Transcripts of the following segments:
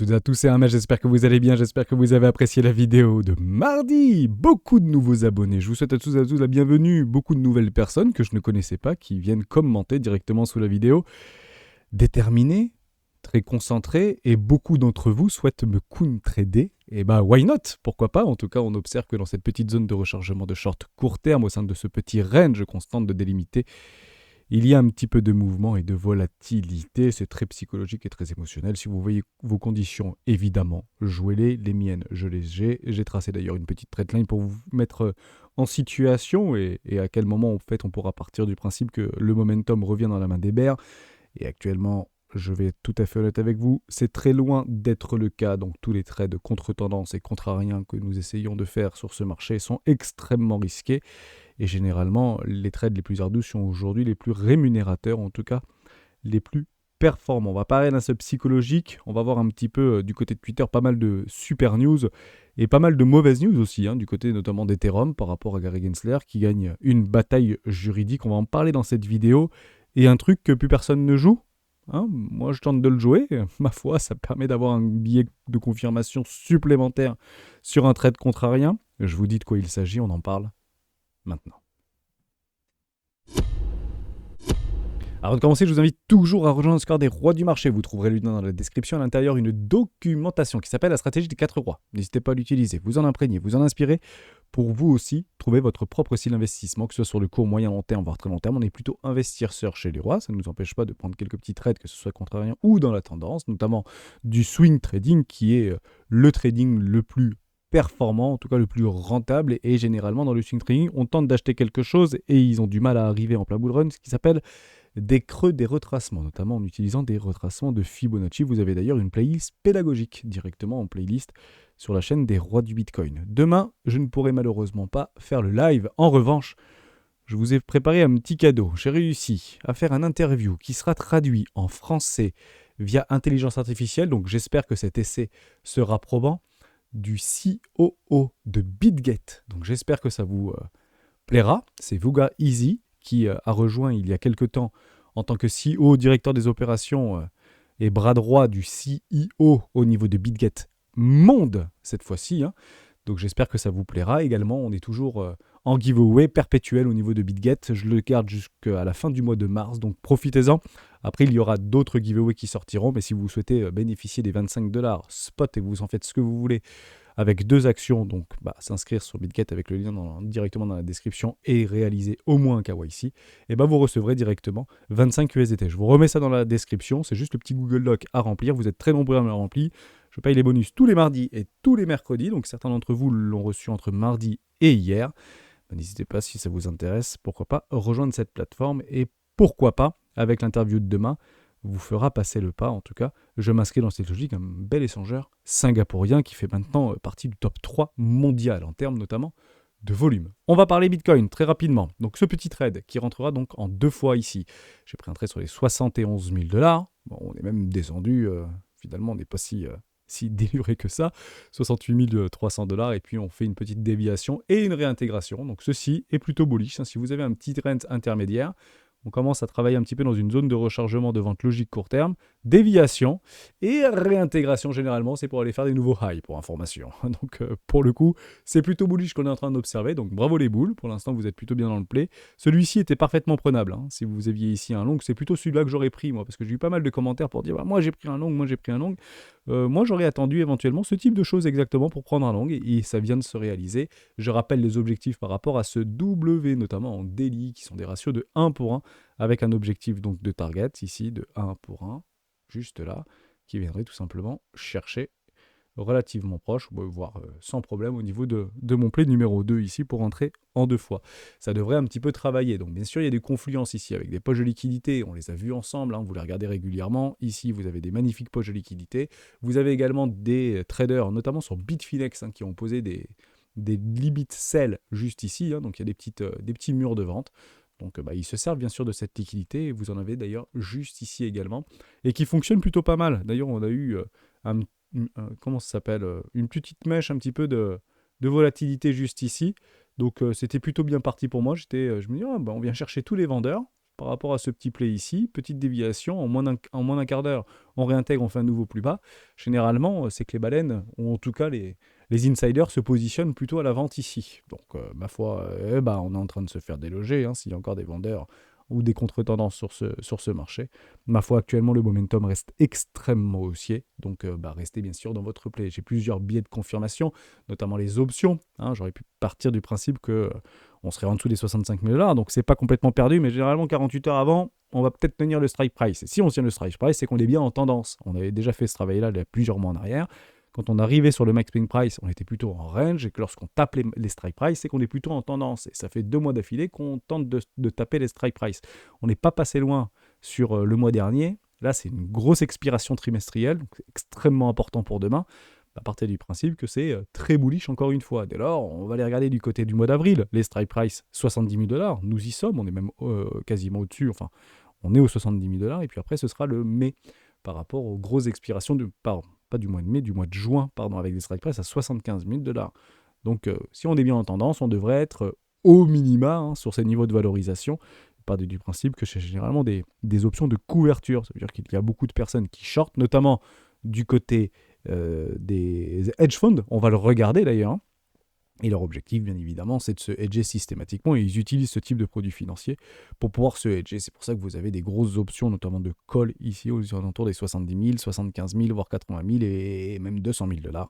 toutes et à tous, c'est Ahmed, j'espère que vous allez bien, j'espère que vous avez apprécié la vidéo de mardi. Beaucoup de nouveaux abonnés, je vous souhaite à tous et à tous la bienvenue. Beaucoup de nouvelles personnes que je ne connaissais pas qui viennent commenter directement sous la vidéo. Déterminés, très concentrés et beaucoup d'entre vous souhaitent me coin trader. Et bah why not? Pourquoi pas? En tout cas, on observe que dans cette petite zone de rechargement de short court terme, au sein de ce petit range constante de délimité, il y a un petit peu de mouvement et de volatilité, c'est très psychologique et très émotionnel. Si vous voyez vos conditions, évidemment, jouez-les. Les miennes, je les ai. J'ai tracé d'ailleurs une petite trendline pour vous mettre en situation et à quel moment en fait on pourra partir du principe que le momentum revient dans la main des bears. Et actuellement, je vais être tout à fait honnête avec vous, c'est très loin d'être le cas. Donc tous les trades contre-tendance et contrariens que nous essayons de faire sur ce marché sont extrêmement risqués. Et généralement, les trades les plus ardus sont aujourd'hui les plus rémunérateurs, en tout cas les plus performants. On va parler d'un sub psychologique, on va voir un petit peu du côté de Twitter pas mal de super news et pas mal de mauvaises news aussi, du côté notamment d'Ethereum par rapport à Gary Gensler qui gagne une bataille juridique. On va en parler dans cette vidéo. Et un truc que plus personne ne joue, moi je tente de le jouer, ma foi, ça permet d'avoir un billet de confirmation supplémentaire sur un trade contrarien. Je vous dis de quoi il s'agit, on en parle maintenant. Avant de commencer, je vous invite toujours à rejoindre le Discord des rois du marché. Vous trouverez le lien dans la description. À l'intérieur, une documentation qui s'appelle la stratégie des 4 rois. N'hésitez pas à l'utiliser, vous en imprégner, vous en inspirer pour vous aussi trouver votre propre style d'investissement, que ce soit sur le court, moyen, long terme, voire très long terme. On est plutôt investisseur chez les rois. Ça ne nous empêche pas de prendre quelques petits trades, que ce soit contrarien ou dans la tendance, notamment du swing trading qui est le trading le plus performant, en tout cas le plus rentable. Et généralement, dans le swing trading, on tente d'acheter quelque chose et ils ont du mal à arriver en plein bull run, ce qui s'appelle des creux des retracements, notamment en utilisant des retracements de Fibonacci. Vous avez d'ailleurs une playlist pédagogique directement en playlist sur la chaîne des rois du Bitcoin. Demain, je ne pourrai malheureusement pas faire le live. En revanche, je vous ai préparé un petit cadeau. J'ai réussi à faire un interview qui sera traduit en français via intelligence artificielle, donc j'espère que cet essai sera probant, du COO de BitGet. Donc j'espère que ça vous plaira. C'est Vuga Easy qui a rejoint il y a quelque temps en tant que CEO, directeur des opérations et bras droit du CEO au niveau de BitGet Monde cette fois-ci. Donc j'espère que ça vous plaira. Également, on est toujours en giveaway perpétuel au niveau de BitGet. Je le garde jusqu'à la fin du mois de mars, donc profitez-en. Après, il y aura d'autres giveaways qui sortiront, mais si vous souhaitez bénéficier des 25$ spot et vous en faites ce que vous voulez avec 2 actions, donc s'inscrire sur BitGet avec le lien directement dans la description et réaliser au moins un KYC, et vous recevrez directement 25 USDT. Je vous remets ça dans la description, c'est juste le petit Google Doc à remplir. Vous êtes très nombreux à me le remplir. Je paye les bonus tous les mardis et tous les mercredis, donc certains d'entre vous l'ont reçu entre mardi et hier. N'hésitez pas, si ça vous intéresse, pourquoi pas rejoindre cette plateforme et pourquoi pas, avec l'interview de demain, vous fera passer le pas. En tout cas, je m'inscris dans cette logique, un bel échangeur singapourien qui fait maintenant partie du top 3 mondial en termes notamment de volume. On va parler Bitcoin très rapidement. Donc ce petit trade qui rentrera donc en 2 fois ici. J'ai pris un trade sur les 71 000$. Bon, on est même descendu, finalement on n'est pas si déluré que ça, 68 300$, et puis on fait une petite déviation et une réintégration. Donc ceci est plutôt bullish. Si vous avez un petit trend intermédiaire, on commence à travailler un petit peu dans une zone de rechargement de vente logique court terme, déviation et réintégration généralement, c'est pour aller faire des nouveaux highs pour information. Donc pour le coup, c'est plutôt bullish qu'on est en train d'observer, donc bravo les boules, pour l'instant vous êtes plutôt bien dans le play. Celui-ci était parfaitement prenable, si vous aviez ici un long, c'est plutôt celui-là que j'aurais pris moi, parce que j'ai eu pas mal de commentaires pour dire moi j'ai pris un long, moi j'ai pris un long. Moi j'aurais attendu éventuellement ce type de choses exactement pour prendre un long, et ça vient de se réaliser. Je rappelle les objectifs par rapport à ce W, notamment en daily, qui sont des ratios de 1 pour 1, avec un objectif donc de target ici de 1 pour 1, juste là, qui viendrait tout simplement chercher relativement proche, voire sans problème au niveau de mon play numéro 2 ici pour entrer en 2 fois. Ça devrait un petit peu travailler. Donc bien sûr, il y a des confluences ici avec des poches de liquidité. On les a vus ensemble, vous les regardez régulièrement. Ici, vous avez des magnifiques poches de liquidité. Vous avez également des traders, notamment sur Bitfinex, qui ont posé des limit sell juste ici. Donc il y a des petits murs de vente. Donc ils se servent bien sûr de cette liquidité, et vous en avez d'ailleurs juste ici également, et qui fonctionne plutôt pas mal. D'ailleurs, on a eu comment ça s'appelle, une petite mèche un petit peu de volatilité juste ici. Donc c'était plutôt bien parti pour moi. Je me dis, on vient chercher tous les vendeurs. par rapport à ce petit play ici, petite déviation, en moins d'un quart d'heure, on réintègre, on fait un nouveau plus bas. Généralement, c'est que les baleines, ou en tout cas les insiders, se positionnent plutôt à la vente ici. Donc, ma foi, on est en train de se faire déloger, hein, s'il y a encore des vendeurs ou des contre-tendances sur ce marché. Ma foi, actuellement, le momentum reste extrêmement haussier, donc restez bien sûr dans votre play. J'ai plusieurs biais de confirmation, notamment les options. Hein, j'aurais pu partir du principe que on serait en dessous des 65 000 $, donc c'est pas complètement perdu, mais généralement 48 heures avant, on va peut-être tenir le strike price. Et si on tient le strike price, c'est qu'on est bien en tendance. On avait déjà fait ce travail-là il y a plusieurs mois en arrière. Quand on arrivait sur le max swing price, on était plutôt en range, et que lorsqu'on tape les strike price, c'est qu'on est plutôt en tendance. Et ça fait 2 mois d'affilée qu'on tente de taper les strike price. On n'est pas passé loin sur le mois dernier. Là, c'est une grosse expiration trimestrielle, donc c'est extrêmement important pour demain. À partir du principe que c'est très bullish encore une fois. Dès lors, on va aller regarder du côté du mois d'avril. Les strike price, 70 000 $. Nous y sommes, on est même quasiment au-dessus. Enfin, on est aux 70 000 $. Et puis après, ce sera le mai par rapport aux grosses expirations pas du mois de mai, du mois de juin, avec des strike price à 75 000 $. Donc, si on est bien en tendance, on devrait être au minima sur ces niveaux de valorisation. Part du principe que c'est généralement des options de couverture. Ça veut dire qu'il y a beaucoup de personnes qui shortent, notamment du côté des hedge funds. On va le regarder d'ailleurs. Hein. Et leur objectif, bien évidemment, c'est de se hedger systématiquement. Et ils utilisent ce type de produits financiers pour pouvoir se hedger. C'est pour ça que vous avez des grosses options, notamment de call ici, aux alentours des 70 000, 75 000, voire 80 000 et même 200 000 $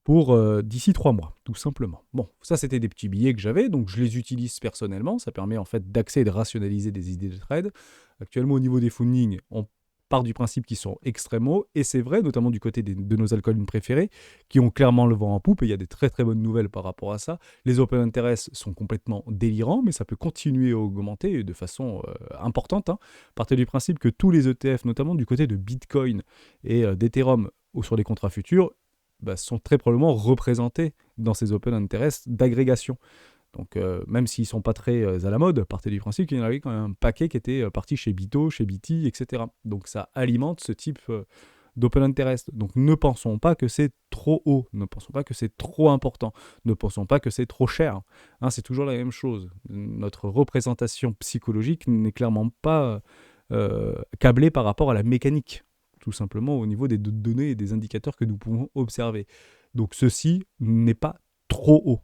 pour d'ici 3 mois, tout simplement. Bon, ça, c'était des petits billets que j'avais, donc je les utilise personnellement. Ça permet en fait d'accéder et de rationaliser des idées de trade. Actuellement, au niveau des fundings, on part du principe qu'ils sont extrêmes hauts, et c'est vrai, notamment du côté de nos altcoins préférés, qui ont clairement le vent en poupe, et il y a des très très bonnes nouvelles par rapport à ça. Les open interest sont complètement délirants, mais ça peut continuer à augmenter de façon importante. Hein. Partez du principe que tous les ETF, notamment du côté de Bitcoin et d'Ethereum, ou sur les contrats futurs, sont très probablement représentés dans ces open interest d'agrégation. Donc, même s'ils ne sont pas très à la mode, partez du principe qu'il y en avait quand même un paquet qui était parti chez Bito, chez BT, etc. Donc, ça alimente ce type d'open interest. Donc, ne pensons pas que c'est trop haut, ne pensons pas que c'est trop important, ne pensons pas que c'est trop cher. Hein, c'est toujours la même chose. Notre représentation psychologique n'est clairement pas câblée par rapport à la mécanique, tout simplement au niveau des données et des indicateurs que nous pouvons observer. Donc, ceci n'est pas trop haut.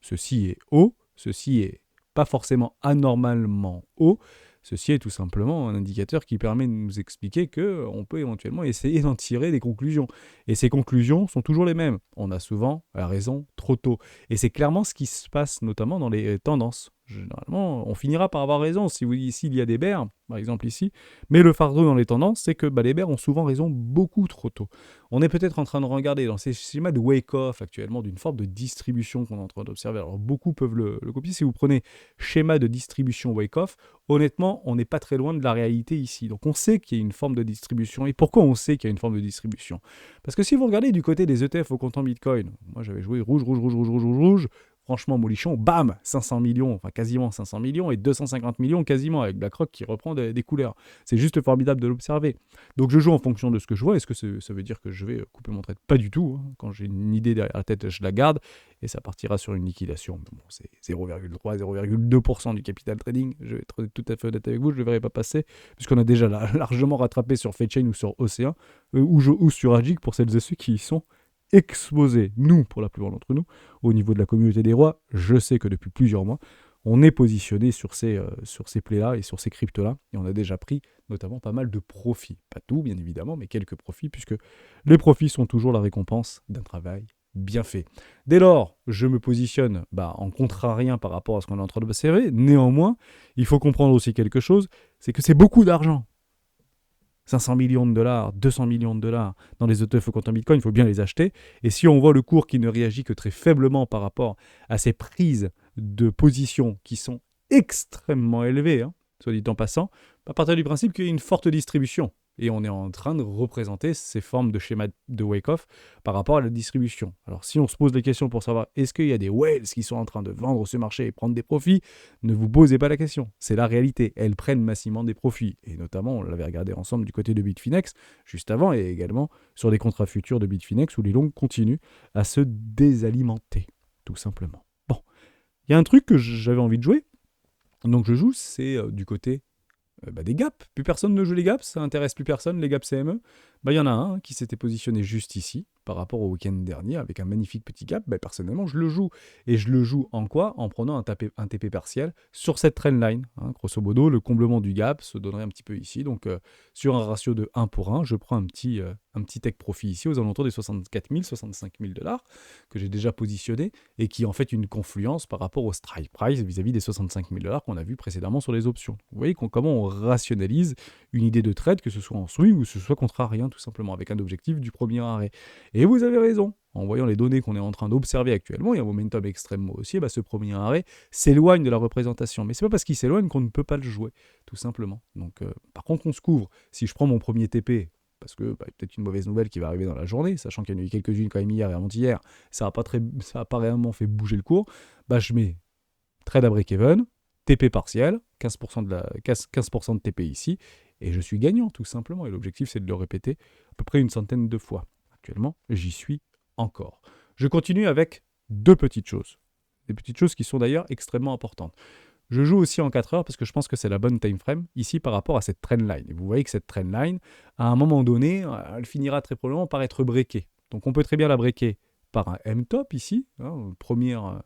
Ceci est haut, ceci est pas forcément anormalement haut, ceci est tout simplement un indicateur qui permet de nous expliquer qu'on peut éventuellement essayer d'en tirer des conclusions. Et ces conclusions sont toujours les mêmes. On a souvent la raison trop tôt. Et c'est clairement ce qui se passe notamment dans les tendances. Généralement, on finira par avoir raison s'il y a des bears, par exemple ici. Mais le fardeau dans les tendances, c'est que les bears ont souvent raison beaucoup trop tôt. On est peut-être en train de regarder dans ces schémas de wake-off actuellement d'une forme de distribution qu'on est en train d'observer. Alors beaucoup peuvent le copier. Si vous prenez schéma de distribution wake-off, honnêtement, on n'est pas très loin de la réalité ici. Donc on sait qu'il y a une forme de distribution. Et pourquoi on sait qu'il y a une forme de distribution ? Parce que si vous regardez du côté des ETF au comptant Bitcoin, moi j'avais joué rouge, rouge, rouge, rouge, rouge, rouge, rouge. Franchement, Molichon, bam, 500 millions, enfin quasiment 500 millions et 250 millions quasiment avec BlackRock qui reprend des couleurs. C'est juste formidable de l'observer. Donc je joue en fonction de ce que je vois. Est-ce que ça veut dire que je vais couper mon trade ? Pas du tout. Hein. Quand j'ai une idée derrière la tête, je la garde et ça partira sur une liquidation. Mais bon, c'est 0,3, 0,2% du capital trading. Je vais être tout à fait honnête avec vous, je ne le verrai pas passer puisqu'on a déjà largement rattrapé sur FedChain ou sur Océan ou sur Agic pour celles et ceux qui y sont exposés, nous, pour la plupart d'entre nous, au niveau de la communauté des rois. Je sais que depuis plusieurs mois, on est positionné sur ces plays-là et sur ces cryptos-là, et on a déjà pris notamment pas mal de profits. Pas tout, bien évidemment, mais quelques profits, puisque les profits sont toujours la récompense d'un travail bien fait. Dès lors, je me positionne en contrarien par rapport à ce qu'on est en train d'observer. Néanmoins, il faut comprendre aussi quelque chose, c'est que c'est beaucoup d'argent. 500 millions de dollars, 200 millions de dollars dans les ETF au comptant Bitcoin, il faut bien les acheter. Et si on voit le cours qui ne réagit que très faiblement par rapport à ces prises de position qui sont extrêmement élevées, soit dit en passant, à partir du principe qu'il y a une forte distribution. Et on est en train de représenter ces formes de schéma de wake-off par rapport à la distribution. Alors si on se pose des questions pour savoir est-ce qu'il y a des whales qui sont en train de vendre ce marché et prendre des profits, ne vous posez pas la question. C'est la réalité. Elles prennent massivement des profits. Et notamment, on l'avait regardé ensemble du côté de Bitfinex juste avant et également sur les contrats futurs de Bitfinex où les longues continuent à se désalimenter, tout simplement. Bon, il y a un truc que j'avais envie de jouer. Donc je joue, c'est du côté Des gaps. Plus personne ne joue les gaps, ça intéresse plus personne, les gaps CME. Il y en a un qui s'était positionné juste ici, par rapport au week-end dernier, avec un magnifique petit gap. Personnellement, je le joue. Et je le joue en quoi? En prenant un TP partiel sur cette trendline. Grosso modo, le comblement du gap se donnerait un petit peu ici. Donc, sur un ratio de 1 pour 1, je prends un petit take profit ici, aux alentours des 64 000, 65 000 $, que j'ai déjà positionné, et qui est en fait une confluence par rapport au strike price vis-à-vis des 65 000 $ qu'on a vu précédemment sur les options. Vous voyez comment on rationalise une idée de trade, que ce soit en swing ou que ce soit contrarien, tout simplement, avec un objectif du premier arrêt. Et vous avez raison, en voyant les données qu'on est en train d'observer actuellement, il y a un momentum extrêmement haussier, ce premier arrêt s'éloigne de la représentation. Mais c'est pas parce qu'il s'éloigne qu'on ne peut pas le jouer, tout simplement. Donc, par contre, on se couvre. Si je prends mon premier TP, parce que y a peut-être une mauvaise nouvelle qui va arriver dans la journée, sachant qu'il y en a eu quelques-unes quand même hier et avant-hier, ça n'a pas réellement fait bouger le cours, je mets trade à break-even, TP partiel, 15% 15% de TP ici, et je suis gagnant, tout simplement. Et l'objectif, c'est de le répéter à peu près une centaine de fois. Actuellement, j'y suis encore. Je continue avec deux petites choses. Des petites choses qui sont d'ailleurs extrêmement importantes. Je joue aussi en 4 heures parce que je pense que c'est la bonne time frame ici par rapport à cette trendline. Et vous voyez que cette trendline, à un moment donné, elle finira très probablement par être breakée. Donc on peut très bien la breaker par un M-top ici, première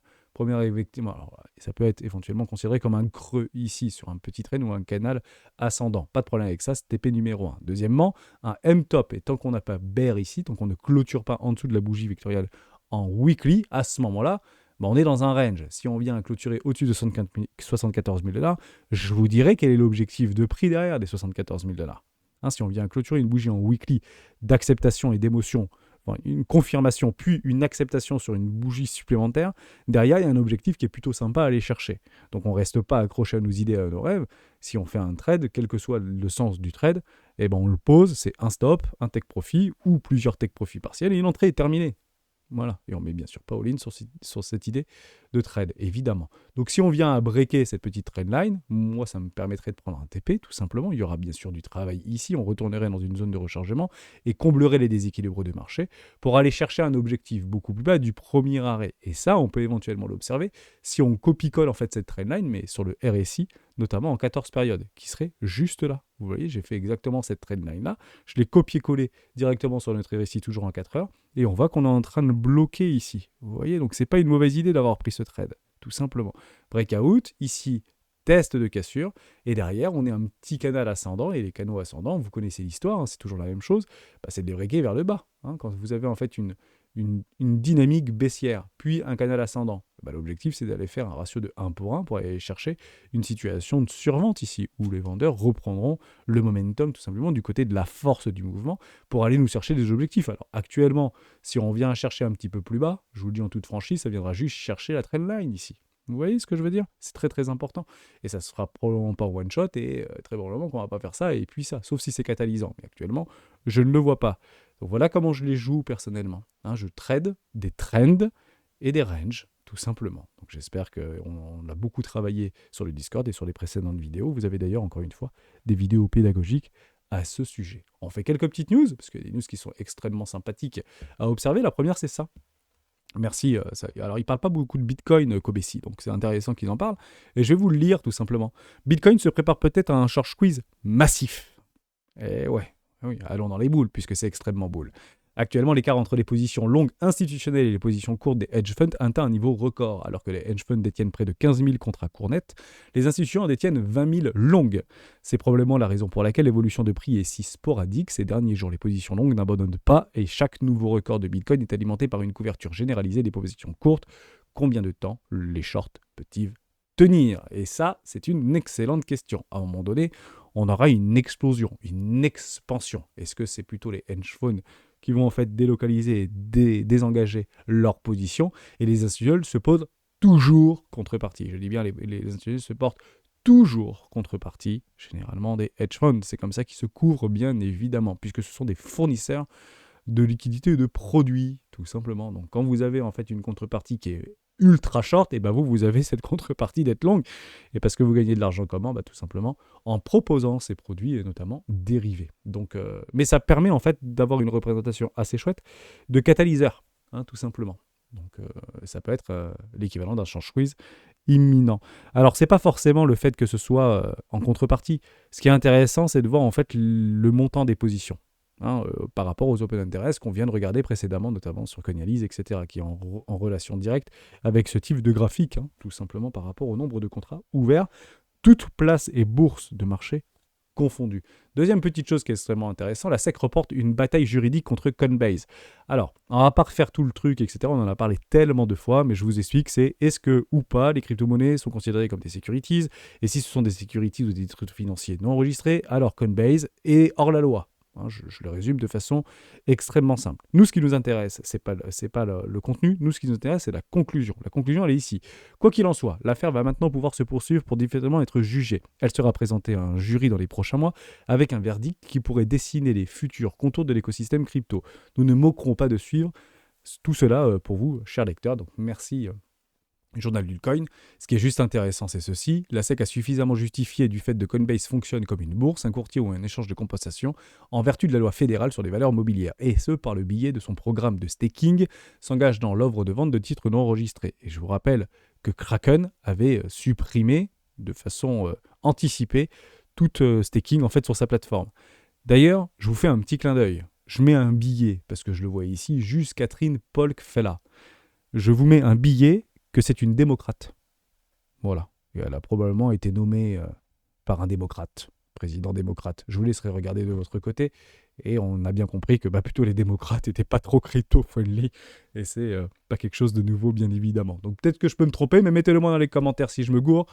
effectivement. Alors, ça peut être éventuellement considéré comme un creux ici sur un petit trend ou un canal ascendant. Pas de problème avec ça, c'est TP numéro 1. Deuxièmement, un M-top, et tant qu'on n'a pas bear ici, tant qu'on ne clôture pas en dessous de la bougie vectorielle en weekly, à ce moment-là, on est dans un range. Si on vient à clôturer au-dessus de 74 000 $, je vous dirai quel est l'objectif de prix derrière des 74 000 $. Si on vient à clôturer une bougie en weekly d'acceptation et d'émotion, une confirmation puis une acceptation sur une bougie supplémentaire, derrière il y a un objectif qui est plutôt sympa à aller chercher. Donc on ne reste pas accroché à nos idées, à nos rêves. Si on fait un trade, quel que soit le sens du trade, on le pose, c'est un stop, un take profit ou plusieurs take profit partiels et une entrée est terminée. Voilà, et on met bien sûr pas all-in sur cette idée de trade, évidemment. Donc si on vient à breaker cette petite trendline, moi ça me permettrait de prendre un TP, tout simplement. Il y aura bien sûr du travail ici, on retournerait dans une zone de rechargement et comblerait les déséquilibres de marché pour aller chercher un objectif beaucoup plus bas du premier arrêt. Et ça, on peut éventuellement l'observer si on copie-colle en fait cette trendline, mais sur le RSI, notamment en 14 périodes, qui serait juste là. Vous voyez, j'ai fait exactement cette trendline-là, je l'ai copié-collé directement sur notre RSI, toujours en 4 heures, et on voit qu'on est en train de bloquer ici. Vous voyez, donc c'est pas une mauvaise idée d'avoir pris ce trade, tout simplement. Breakout, ici, test de cassure, et derrière, on est un petit canal ascendant, et les canaux ascendants, vous connaissez l'histoire, c'est toujours la même chose, c'est de les breaker vers le bas. Quand vous avez en fait une dynamique baissière, puis un canal ascendant, l'objectif c'est d'aller faire un ratio de 1 pour 1 pour aller chercher une situation de survente ici, où les vendeurs reprendront le momentum tout simplement du côté de la force du mouvement pour aller nous chercher des objectifs. Alors actuellement, si on vient chercher un petit peu plus bas, je vous le dis en toute franchise, ça viendra juste chercher la trendline ici. Vous voyez ce que je veux dire? C'est très très important. Et ça se fera probablement pas one shot et très probablement qu'on va pas faire ça et puis ça, sauf si c'est catalysant. Mais actuellement, je ne le vois pas. Donc voilà comment je les joue personnellement. Je trade des trends et des ranges, tout simplement. Donc j'espère qu'on a beaucoup travaillé sur le Discord et sur les précédentes vidéos. Vous avez d'ailleurs, encore une fois, des vidéos pédagogiques à ce sujet. On fait quelques petites news, parce qu'il y a des news qui sont extrêmement sympathiques à observer. La première, c'est ça. Merci. Alors, il ne parle pas beaucoup de Bitcoin, Kobesi, donc c'est intéressant qu'ils en parlent. Et je vais vous le lire, tout simplement. Bitcoin se prépare peut-être à un short squeeze massif. Et ouais. Oui, allons dans les boules, puisque c'est extrêmement bull. Actuellement, l'écart entre les positions longues institutionnelles et les positions courtes des hedge funds atteint un niveau record. Alors que les hedge funds détiennent près de 15 000 contrats courts nets, les institutions en détiennent 20 000 longues. C'est probablement la raison pour laquelle l'évolution de prix est si sporadique ces derniers jours. Les positions longues n'abandonnent pas et chaque nouveau record de Bitcoin est alimenté par une couverture généralisée des positions courtes. Combien de temps les shorts peuvent-ils tenir? Et ça, c'est une excellente question. À un moment donné, on aura une explosion, une expansion. Est-ce que c'est plutôt les hedge funds qui vont en fait délocaliser et désengager leur position et les institutionnels se posent toujours contrepartie. Je dis bien, les institutionnels se portent toujours contrepartie, généralement des hedge funds. C'est comme ça qu'ils se couvrent bien évidemment, puisque ce sont des fournisseurs de liquidités et de produits, tout simplement. Donc quand vous avez en fait une contrepartie qui est ultra short, et vous avez cette contrepartie d'être longue. Et parce que vous gagnez de l'argent comment? Tout simplement en proposant ces produits, et notamment dérivés. Donc, mais ça permet en fait d'avoir une représentation assez chouette de catalyseur, tout simplement. Donc ça peut être l'équivalent d'un short squeeze imminent. Alors, c'est pas forcément le fait que ce soit en contrepartie. Ce qui est intéressant, c'est de voir en fait le montant des positions. Par rapport aux open interest qu'on vient de regarder précédemment, notamment sur Coinalyse, etc., qui est en relation directe avec ce type de graphique, tout simplement par rapport au nombre de contrats ouverts, toutes places et bourses de marché confondues. Deuxième petite chose qui est extrêmement intéressante, la SEC reporte une bataille juridique contre Coinbase. Alors, on va pas refaire tout le truc, etc., on en a parlé tellement de fois, mais je vous explique, c'est est-ce que ou pas les crypto-monnaies sont considérées comme des securities, et si ce sont des securities ou des titres financiers non enregistrés, alors Coinbase est hors la loi. Je le résume de façon extrêmement simple. Nous, ce qui nous intéresse, c'est pas le contenu. Nous, ce qui nous intéresse, c'est la conclusion. La conclusion, elle est ici. Quoi qu'il en soit, l'affaire va maintenant pouvoir se poursuivre pour différemment être jugée. Elle sera présentée à un jury dans les prochains mois avec un verdict qui pourrait dessiner les futurs contours de l'écosystème crypto. Nous ne manquerons pas de suivre tout cela pour vous, chers lecteurs. Donc, merci. Journal du Coin. Ce qui est juste intéressant, c'est ceci. La SEC a suffisamment justifié du fait que Coinbase fonctionne comme une bourse, un courtier ou un échange de compensation en vertu de la loi fédérale sur les valeurs mobilières, et ce par le biais de son programme de staking, s'engage dans l'offre de vente de titres non enregistrés. Et je vous rappelle que Kraken avait supprimé de façon anticipée tout staking en fait sur sa plateforme. D'ailleurs, je vous fais un petit clin d'œil. Je mets un billet, parce que je le vois ici, juste Catherine Polk fait là. Je vous mets un billet que c'est une démocrate. Voilà. Et elle a probablement été nommée par un démocrate, président démocrate. Je vous laisserai regarder de votre côté. Et on a bien compris que plutôt les démocrates n'étaient pas trop crypto-friendly. Et c'est pas quelque chose de nouveau, bien évidemment. Donc peut-être que je peux me tromper, mais mettez-le moi dans les commentaires si je me gourre.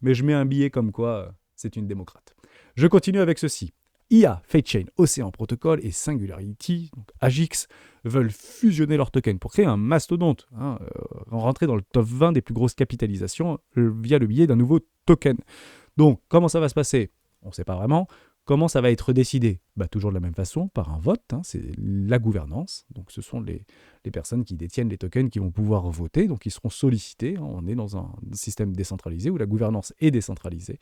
Mais je mets un billet comme quoi c'est une démocrate. Je continue avec ceci. IA, FateChain, Ocean Protocol et Singularity, donc Agix, veulent fusionner leurs tokens pour créer un mastodonte, rentrer dans le top 20 des plus grosses capitalisations via le biais d'un nouveau token. Donc, comment ça va se passer ? On ne sait pas vraiment. Comment ça va être décidé ? Toujours de la même façon, par un vote, c'est la gouvernance. Donc, ce sont les personnes qui détiennent les tokens qui vont pouvoir voter, donc ils seront sollicités. On est dans un système décentralisé où la gouvernance est décentralisée.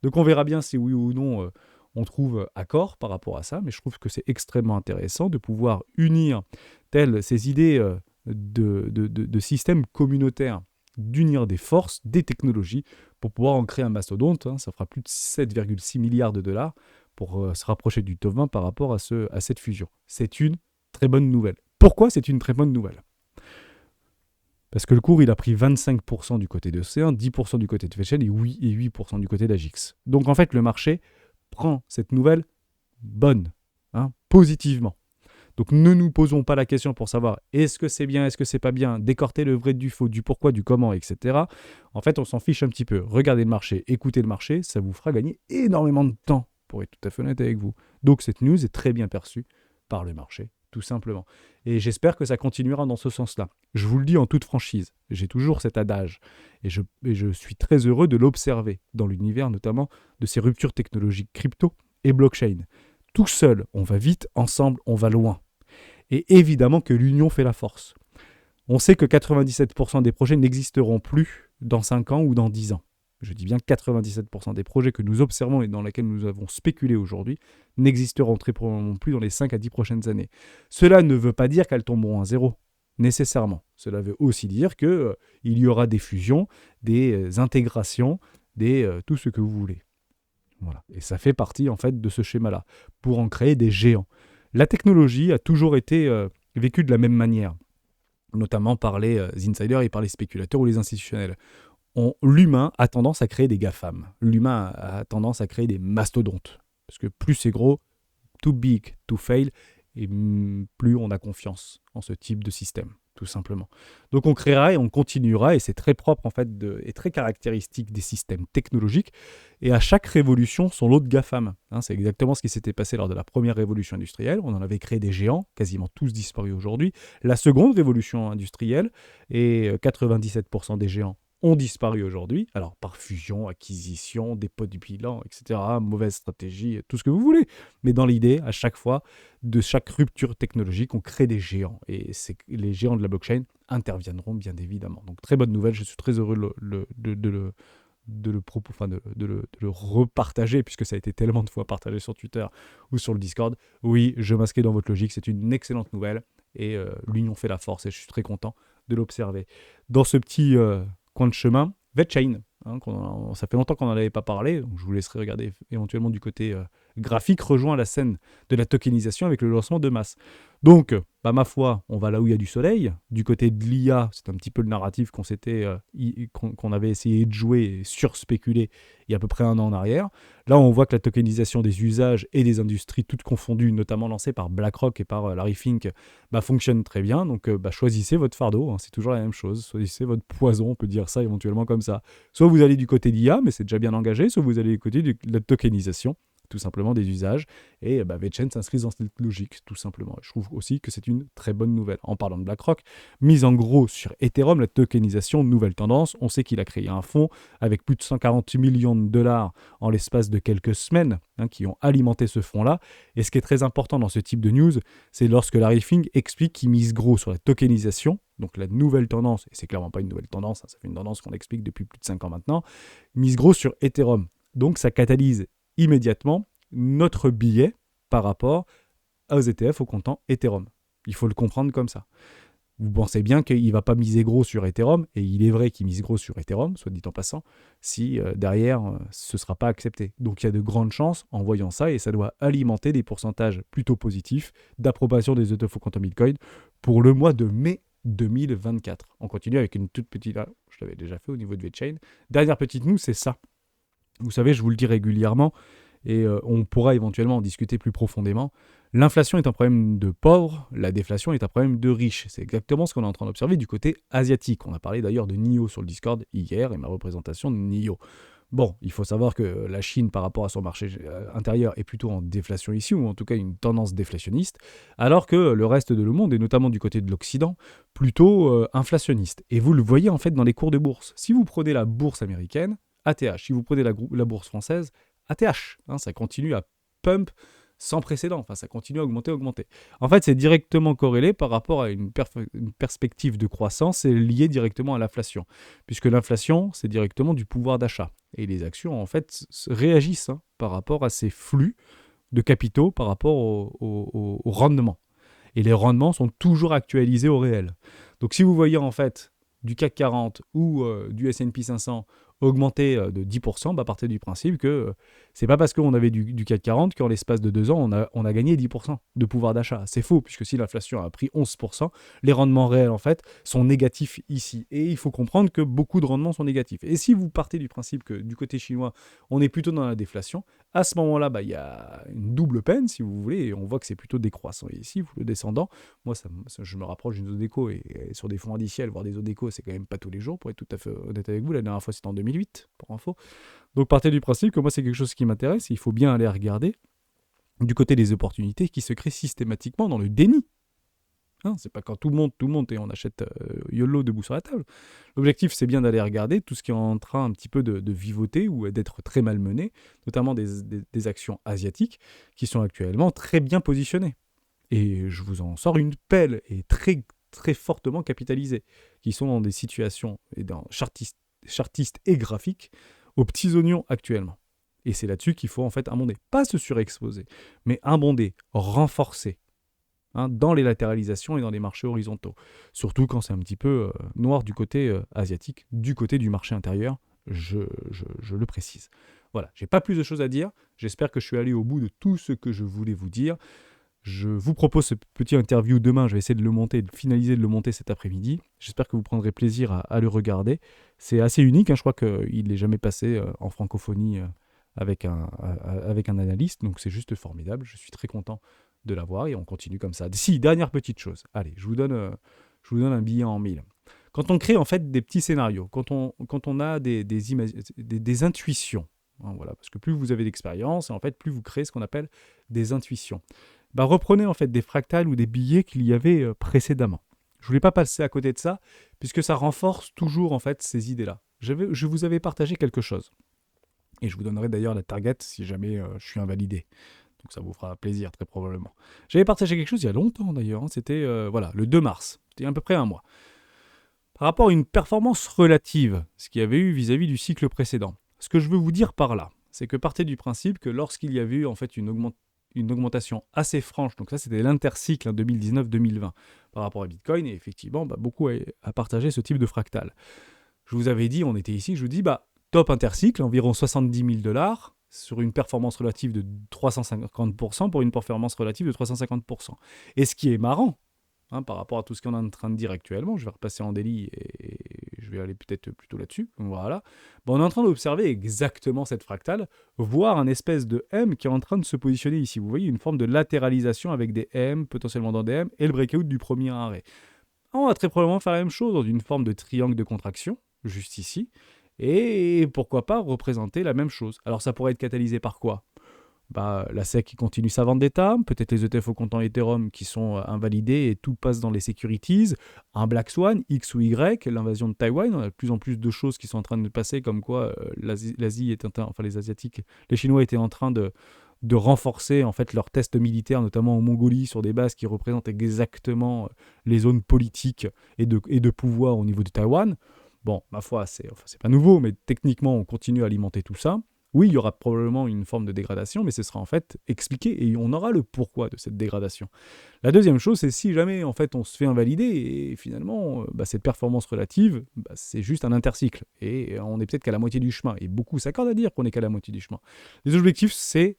Donc, on verra bien si oui ou non on trouve accord par rapport à ça, mais je trouve que c'est extrêmement intéressant de pouvoir unir telles ces idées de systèmes communautaires, d'unir des forces, des technologies, pour pouvoir en créer un mastodonte. Ça fera plus de 7,6 milliards de dollars pour se rapprocher du top 20 par rapport à cette fusion. C'est une très bonne nouvelle. Pourquoi c'est une très bonne nouvelle ? Parce que le cours, il a pris 25% du côté d'Océan, 10% du côté de FaceChain et 8% du côté d'Agix. Donc en fait, le marché prend cette nouvelle bonne, positivement. Donc ne nous posons pas la question pour savoir est-ce que c'est bien, est-ce que c'est pas bien, décorter le vrai du faux, du pourquoi, du comment, etc. En fait, on s'en fiche un petit peu. Regardez le marché, écoutez le marché, ça vous fera gagner énormément de temps, pour être tout à fait honnête avec vous. Donc cette news est très bien perçue par le marché, tout simplement. Et j'espère que ça continuera dans ce sens-là. Je vous le dis en toute franchise, j'ai toujours cet adage, et je suis très heureux de l'observer dans l'univers notamment de ces ruptures technologiques crypto et blockchain. Tout seul, on va vite, ensemble, on va loin. Et évidemment que l'union fait la force. On sait que 97% des projets n'existeront plus dans 5 ans ou dans 10 ans. Je dis bien 97% des projets que nous observons et dans lesquels nous avons spéculé aujourd'hui n'existeront très probablement plus dans les 5 à 10 prochaines années. Cela ne veut pas dire qu'elles tomberont à zéro, nécessairement. Cela veut aussi dire qu'il y aura des fusions, des intégrations, tout ce que vous voulez. Voilà. Et ça fait partie en fait de ce schéma-là, pour en créer des géants. La technologie a toujours été vécue de la même manière, notamment par les insiders et par les spéculateurs ou les institutionnels. L'humain a tendance à créer des GAFAM. L'humain a tendance à créer des mastodontes. Parce que plus c'est gros, too big to fail, et plus on a confiance en ce type de système, tout simplement. Donc on créera et on continuera, et c'est très propre en fait et très caractéristique des systèmes technologiques. Et à chaque révolution, son lot de GAFAM. C'est exactement ce qui s'était passé lors de la première révolution industrielle. On en avait créé des géants, quasiment tous disparus aujourd'hui. La seconde révolution industrielle, et 97% des géants ont disparu aujourd'hui, alors par fusion, acquisition, dépôt du bilan, etc., mauvaise stratégie, tout ce que vous voulez. Mais dans l'idée, à chaque fois, de chaque rupture technologique, on crée des géants. Et les géants de la blockchain interviendront bien évidemment. Donc très bonne nouvelle, je suis très heureux de le repartager, puisque ça a été tellement de fois partagé sur Twitter ou sur le Discord. Oui, je m'inscris dans votre logique, c'est une excellente nouvelle. Et l'union fait la force, et je suis très content de l'observer. Dans ce petit coin de chemin, VeChain. Ça fait longtemps qu'on n'en avait pas parlé, donc je vous laisserai regarder éventuellement du côté graphique, rejoint la scène de la tokenisation avec le lancement de masse. Donc, ma foi, on va là où il y a du soleil. Du côté de l'IA, c'est un petit peu le narratif qu'on avait essayé de jouer et surspéculer il y a à peu près un an en arrière. Là, on voit que la tokenisation des usages et des industries toutes confondues, notamment lancées par BlackRock et par Larry Fink, fonctionne très bien. Donc, choisissez votre fardeau, c'est toujours la même chose. Choisissez votre poison, on peut dire ça éventuellement comme ça. Soit vous allez du côté de l'IA, mais c'est déjà bien engagé, soit vous allez du côté de la tokenisation, tout simplement des usages, et VeChain s'inscrit dans cette logique, tout simplement. Je trouve aussi que c'est une très bonne nouvelle. En parlant de BlackRock, mise en gros sur Ethereum, la tokenisation, nouvelle tendance, on sait qu'il a créé un fonds avec plus de 140 millions de dollars en l'espace de quelques semaines, qui ont alimenté ce fonds-là, et ce qui est très important dans ce type de news, c'est lorsque Larry Fink explique qu'il mise gros sur la tokenisation, donc la nouvelle tendance, et c'est clairement pas une nouvelle tendance, ça fait une tendance qu'on explique depuis plus de 5 ans maintenant, mise gros sur Ethereum. Donc ça catalyse immédiatement notre billet par rapport aux ETF au comptant Ethereum. Il faut le comprendre comme ça. Vous pensez bien qu'il ne va pas miser gros sur Ethereum, et il est vrai qu'il mise gros sur Ethereum, soit dit en passant, si derrière ce ne sera pas accepté. Donc il y a de grandes chances en voyant ça, et ça doit alimenter des pourcentages plutôt positifs d'approbation des ETF au comptant Bitcoin pour le mois de mai 2024. On continue avec une toute petite... Là, je l'avais déjà fait au niveau de VeChain. Dernière petite news, c'est ça. Vous savez, je vous le dis régulièrement, et on pourra éventuellement en discuter plus profondément. L'inflation est un problème de pauvres, la déflation est un problème de riches. C'est exactement ce qu'on est en train d'observer du côté asiatique. On a parlé d'ailleurs de NIO sur le Discord hier, et ma représentation de NIO. Bon, il faut savoir que la Chine, par rapport à son marché intérieur, est plutôt en déflation ici, ou en tout cas une tendance déflationniste, alors que le reste de le monde, et notamment du côté de l'Occident, plutôt inflationniste. Et vous le voyez en fait dans les cours de bourse. Si vous prenez la bourse américaine, ATH. Si vous prenez la bourse française, ATH. Ça continue à pump sans précédent. Enfin, ça continue à augmenter. En fait, c'est directement corrélé par rapport à une perspective de croissance et lié directement à l'inflation. Puisque l'inflation, c'est directement du pouvoir d'achat. Et les actions, en fait, réagissent par rapport à ces flux de capitaux, par rapport au rendement. Et les rendements sont toujours actualisés au réel. Donc, si vous voyez, en fait, du CAC 40 ou du S&P 500 augmenter de 10%, partez du principe que c'est pas parce qu'on avait du CAC 40 qu'en l'espace de 2 ans, on a gagné 10% de pouvoir d'achat. C'est faux, puisque si l'inflation a pris 11%, les rendements réels, en fait, sont négatifs ici. Et il faut comprendre que beaucoup de rendements sont négatifs. Et si vous partez du principe que du côté chinois, on est plutôt dans la déflation, à ce moment-là, il y a une double peine, si vous voulez, et on voit que c'est plutôt décroissant. Et ici, le descendant, moi, je me rapproche d'une zone d'éco, et sur des fonds indiciels, voir des zones d'éco, c'est quand même pas tous les jours, pour être tout à fait honnête avec vous. La dernière fois, c'était en 2008, pour info. Donc, partez du principe que moi, c'est quelque chose qui m'intéresse, et il faut bien aller regarder du côté des opportunités qui se créent systématiquement dans le déni. C'est pas quand tout le monde et on achète YOLO debout sur la table. L'objectif, c'est bien d'aller regarder tout ce qui est en train un petit peu de vivoter ou d'être très malmené, notamment des actions asiatiques qui sont actuellement très bien positionnées. Et je vous en sors une pelle, et très, très fortement capitalisées, qui sont dans des situations et dans chartistes et graphiques aux petits oignons actuellement. Et c'est là-dessus qu'il faut en fait abonder. Pas se surexposer, mais abonder, renforcer. Dans les latéralisations et dans les marchés horizontaux. Surtout quand c'est un petit peu noir du côté asiatique, du côté du marché intérieur, je le précise. Voilà, j'ai pas plus de choses à dire. J'espère que je suis allé au bout de tout ce que je voulais vous dire. Je vous propose ce petit interview demain. Je vais essayer de le monter, de finaliser de le monter cet après-midi. J'espère que vous prendrez plaisir à le regarder. C'est assez unique, je crois qu'il n'est jamais passé en francophonie avec un analyste, donc c'est juste formidable. Je suis très content de l'avoir, et on continue comme ça. Si, dernière petite chose. Allez, je vous donne un billet en 1000. Quand on crée en fait des petits scénarios, quand on a des intuitions, voilà, parce que plus vous avez d'expérience, et en fait plus vous créez ce qu'on appelle des intuitions. Reprenez en fait des fractales ou des billets qu'il y avait précédemment. Je voulais pas passer à côté de ça, puisque ça renforce toujours en fait ces idées-là. Je vous avais partagé quelque chose, et je vous donnerai d'ailleurs la target si jamais je suis invalidé. Donc ça vous fera plaisir, très probablement. J'avais partagé quelque chose il y a longtemps d'ailleurs, c'était le 2 mars, c'était à peu près un mois. Par rapport à une performance relative, ce qu'il y avait eu vis-à-vis du cycle précédent. Ce que je veux vous dire par là, c'est que partez du principe que lorsqu'il y avait eu en fait une augmentation assez franche, donc ça c'était l'intercycle 2019-2020 par rapport à Bitcoin, et effectivement beaucoup a partagé ce type de fractal. je vous avais dit, on était ici, je vous dis, top intercycle, environ 70 000 $, sur une performance relative de 350% pour une performance relative de 350%. Et ce qui est marrant, par rapport à tout ce qu'on est en train de dire actuellement, je vais repasser en daily et je vais aller peut-être plutôt là-dessus. Voilà. On est en train d'observer exactement cette fractale, voire un espèce de M qui est en train de se positionner ici. Vous voyez une forme de latéralisation avec des M, potentiellement dans des M, et le breakout du premier arrêt. On va très probablement faire la même chose dans une forme de triangle de contraction, juste ici, et pourquoi pas représenter la même chose. Alors ça pourrait être catalysé par quoi ? La SEC qui continue sa vente d'État, peut-être les ETF au comptant Ethereum qui sont invalidés et tout passe dans les securities, un Black Swan, X ou Y, l'invasion de Taïwan, on a de plus en plus de choses qui sont en train de passer, comme quoi l'Asie est les Asiatiques, les Chinois étaient en train de renforcer en fait leurs tests militaires, notamment en Mongolie, sur des bases qui représentent exactement les zones politiques et de pouvoir au niveau de Taïwan. Bon, ma foi, c'est pas nouveau, mais techniquement, on continue à alimenter tout ça. Oui, il y aura probablement une forme de dégradation, mais ce sera en fait expliqué et on aura le pourquoi de cette dégradation. La deuxième chose, c'est si jamais en fait on se fait invalider et finalement cette performance relative, c'est juste un intercycle et on est peut-être qu'à la moitié du chemin. Et beaucoup s'accordent à dire qu'on est qu'à la moitié du chemin. Les objectifs, c'est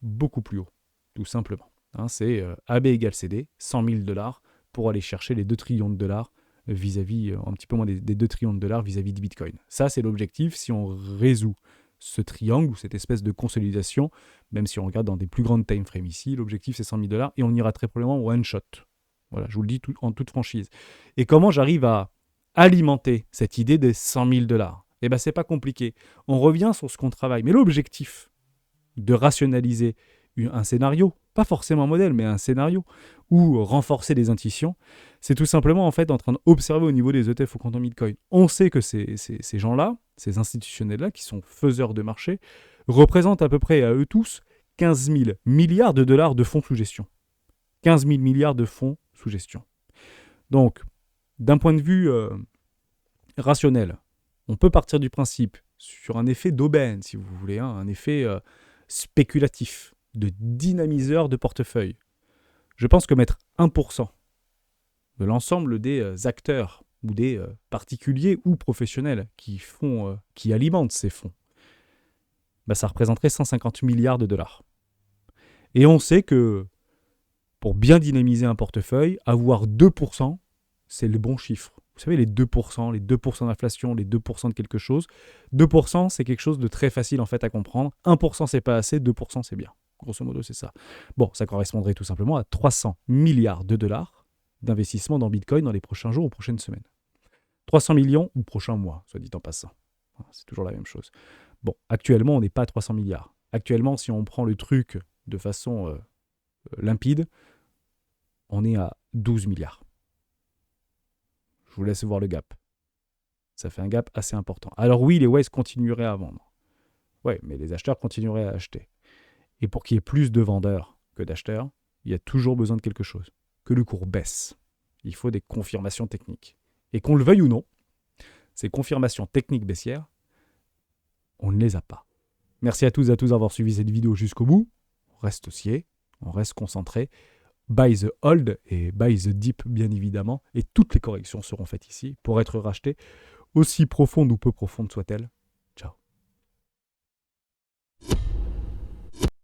beaucoup plus haut, tout simplement. C'est AB égale CD, 100 000 $, pour aller chercher les 2 trillions de dollars vis-à-vis, un petit peu moins des 2 trillions de dollars vis-à-vis du Bitcoin. Ça, c'est l'objectif si on résout ce triangle ou cette espèce de consolidation, même si on regarde dans des plus grandes time frames ici, l'objectif c'est 100 000 $, et on ira très probablement one shot. Voilà, je vous le dis en toute franchise. Et comment j'arrive à alimenter cette idée des 100 000 $? Eh bien, c'est pas compliqué. On revient sur ce qu'on travaille. Mais l'objectif de rationaliser un scénario, pas forcément un modèle, mais un scénario, ou renforcer des intuitions, c'est tout simplement en fait en train d'observer au niveau des ETF au comptant Bitcoin. On sait que ces gens-là, ces institutionnels-là, qui sont faiseurs de marché, représentent à peu près à eux tous 15 000 milliards de dollars de fonds sous gestion. 15 000 milliards de fonds sous gestion. Donc, d'un point de vue rationnel, on peut partir du principe sur un effet d'aubaine, si vous voulez, un effet spéculatif, de dynamiseur de portefeuille. Je pense que mettre 1% de l'ensemble des acteurs ou des particuliers ou professionnels qui alimentent ces fonds, ça représenterait 150 milliards de dollars. Et on sait que pour bien dynamiser un portefeuille, avoir 2%, c'est le bon chiffre. Vous savez, les 2% d'inflation, les 2% de quelque chose. 2%, c'est quelque chose de très facile en fait à comprendre. 1%, c'est pas assez, 2%, c'est bien. Grosso modo, c'est ça. Bon, ça correspondrait tout simplement à 300 milliards de dollars d'investissement dans Bitcoin dans les prochains jours ou prochaines semaines. 300 millions ou prochains mois, soit dit en passant. C'est toujours la même chose. Bon, actuellement, on n'est pas à 300 milliards. Actuellement, si on prend le truc de façon limpide, on est à 12 milliards. Je vous laisse voir le gap. Ça fait un gap assez important. Alors oui, les Waze continueraient à vendre. Ouais, mais les acheteurs continueraient à acheter. Et pour qu'il y ait plus de vendeurs que d'acheteurs, il y a toujours besoin de quelque chose. Que le cours baisse. Il faut des confirmations techniques. Et qu'on le veuille ou non, ces confirmations techniques baissières, on ne les a pas. Merci à tous d'avoir suivi cette vidéo jusqu'au bout. On reste haussier, on reste concentré. Buy the hold et buy the dip, bien évidemment. Et toutes les corrections seront faites ici pour être rachetées, aussi profondes ou peu profondes soient-elles.